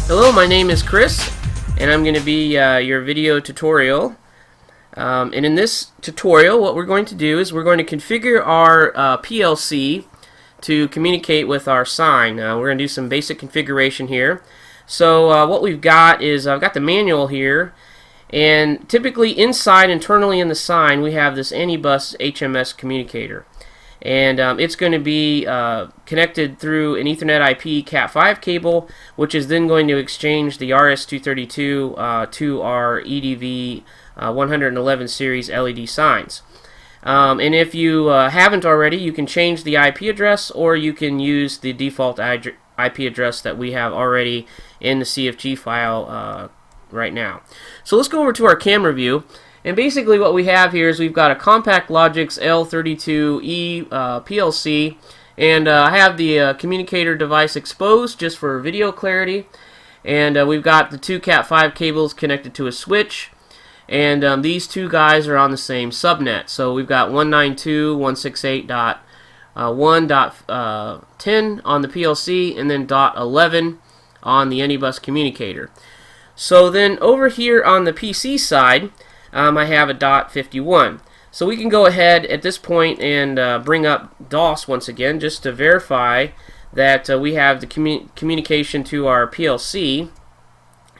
Hello, my name is Chris, and I'm going to be your video tutorial. And in this tutorial, what we're going to do is we're going to configure our PLC to communicate with our sign. We're going to do some basic configuration here. So what we've got is I've got the manual here, and typically inside, internally in the sign, we have this AnyBus HMS communicator. And it's going to be connected through an Ethernet IP Cat5 cable, which is then going to exchange the RS-232 to our EDV 111 series LED signs. And if you haven't already, you can change the IP address, or you can use the default IP address that we have already in the CFG file right now. So let's go over to our camera view. And basically what we have here is we've got a CompactLogix L32E PLC, and I have the communicator device exposed just for video clarity, and we've got the two Cat5 cables connected to a switch, and these two guys are on the same subnet. So we've got 192.168.1.10 on the PLC, and then .11 on the AnyBus communicator. So then over here on the PC side, I have a .51. So we can go ahead at this point and bring up DOS once again, just to verify that we have the communication to our PLC,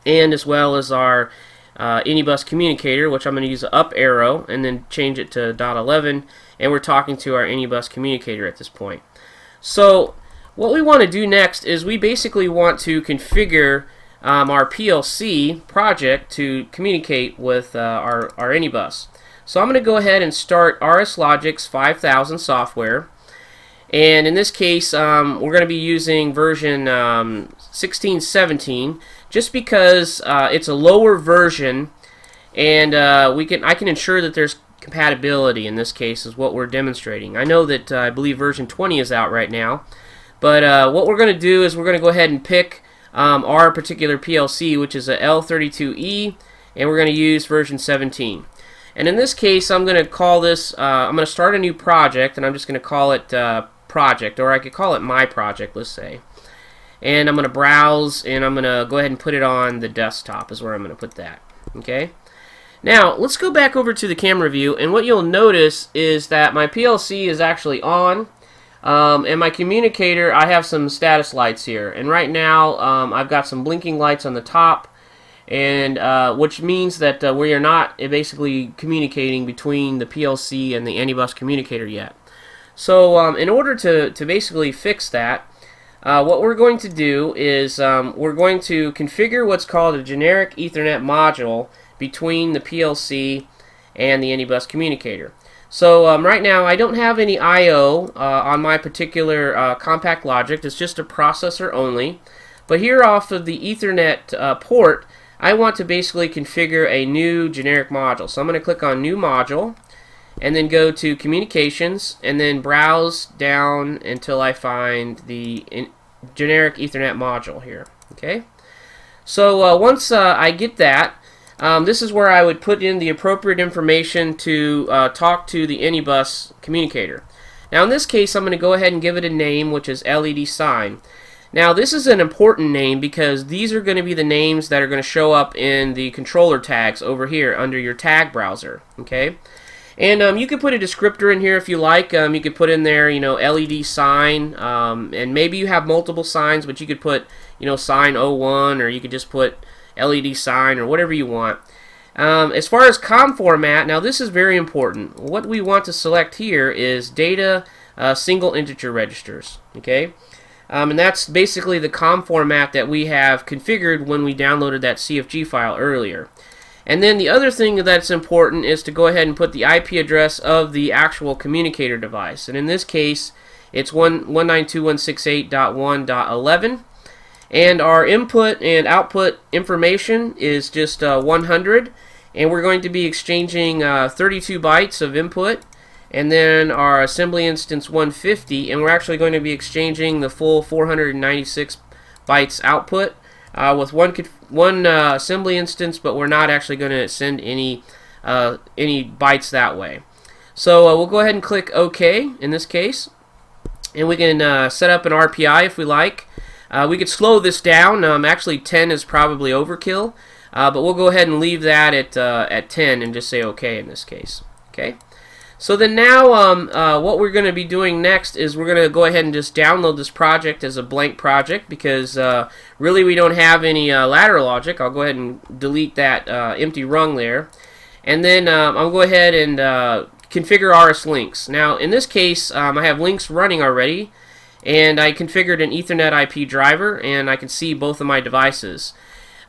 and as well as our AnyBus communicator, which I'm going to use the up arrow and then change it to .11, and we're talking to our AnyBus communicator at this point. So what we want to do next is we basically want to configure our PLC project to communicate with our AnyBus. So I'm going to go ahead and start RSLogix 5000 software, and in this case we're going to be using version 1617 just because it's a lower version, and I can ensure that there's compatibility. In this case is what we're demonstrating. I know that I believe version 20 is out right now, but what we're going to do is we're going to go ahead and pick our particular PLC, which is a L32E, and we're going to use version 17. And in this case, I'm going to call this, I'm going to start a new project, and I'm just going to call it project, or I could call it my project, let's say. And I'm going to browse, and I'm going to go ahead and put it on the desktop is where I'm going to put that. Okay. Now, let's go back over to the camera view, and what you'll notice is that my PLC is actually on. And my communicator, I have some status lights here, and right now I've got some blinking lights on the top, and which means that we are not basically communicating between the PLC and the AnyBus communicator yet. So in order to basically fix that, what we're going to do is we're going to configure what's called a generic Ethernet module between the PLC and the AnyBus communicator. So right now I don't have any I/O on my particular CompactLogix. It's just a processor only. But here off of the Ethernet port, I want to basically configure a new generic module. So I'm going to click on New Module, and then go to Communications, and then browse down until I find the generic Ethernet module here. Okay. So once I get that, this is where I would put in the appropriate information to talk to the AnyBus communicator. Now in this case I'm going to go ahead and give it a name, which is LED sign. Now this is an important name because these are going to be the names that are going to show up in the controller tags over here under your tag browser. Okay, and you could put a descriptor in here if you like. You could put in there, you know, LED sign, and maybe you have multiple signs, but you could put, you know, sign 01, or you could just put LED sign, or whatever you want. As far as COM format, now this is very important. What we want to select here is data single integer registers. Okay, and that's basically the COM format that we have configured when we downloaded that CFG file earlier. And then the other thing that's important is to go ahead and put the IP address of the actual communicator device. And in this case, it's 192.168.1.11. And our input and output information is just 100, and we're going to be exchanging 32 bytes of input, and then our assembly instance 150, and we're actually going to be exchanging the full 496 bytes output with one assembly instance, but we're not actually going to send any bytes that way. So we'll go ahead and click OK in this case, and we can set up an RPI if we like. We could slow this down. Actually, 10 is probably overkill, but we'll go ahead and leave that at 10 and just say OK in this case. Okay. So then now what we're going to be doing next is we're going to go ahead and just download this project as a blank project because really we don't have any ladder logic. I'll go ahead and delete that empty rung there. And then I'll go ahead and configure RS links. Now in this case I have links running already, and I configured an Ethernet IP driver, and I can see both of my devices.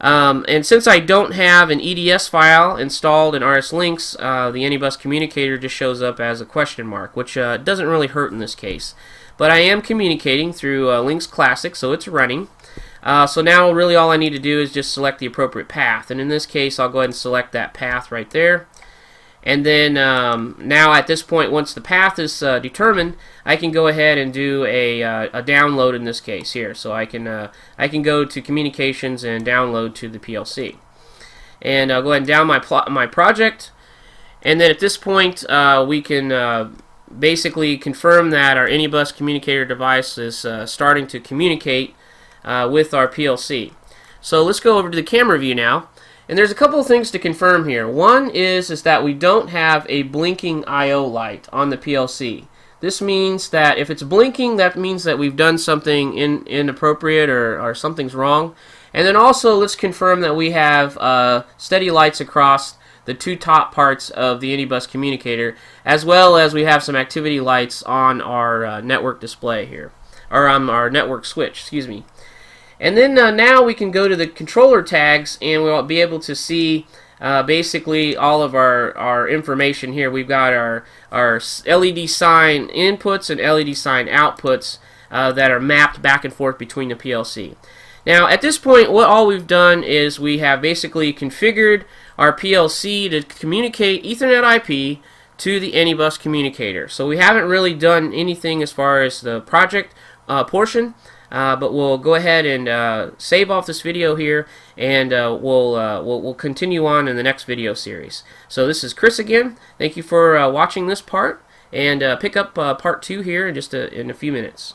And since I don't have an EDS file installed in RS links, the Anybus communicator just shows up as a question mark, which doesn't really hurt in this case. But I am communicating through Links Classic, so it's running. So now really all I need to do is just select the appropriate path, and in this case I'll go ahead and select that path right there. And then now at this point, once the path is determined, I can go ahead and do a download in this case here. So I can go to communications and download to the PLC. And I'll go ahead and down my project. And then at this point, we can basically confirm that our Anybus communicator device is starting to communicate with our PLC. So let's go over to the camera view now. And there's a couple of things to confirm here. One is that we don't have a blinking I/O light on the PLC. This means that if it's blinking, that means that we've done something inappropriate or something's wrong. And then also let's confirm that we have steady lights across the two top parts of the Anybus communicator, as well as we have some activity lights on our network display here, or on our network switch, excuse me. And then now we can go to the controller tags, and we'll be able to see basically all of our information here. We've got our LED sign inputs and LED sign outputs that are mapped back and forth between the PLC. Now at this point, all we've done is we have basically configured our PLC to communicate Ethernet IP to the Anybus communicator. So we haven't really done anything as far as the project portion. But we'll go ahead and save off this video here, and we'll continue on in the next video series. So this is Chris again. Thank you for watching this part, and pick up part 2 here in just in a few minutes.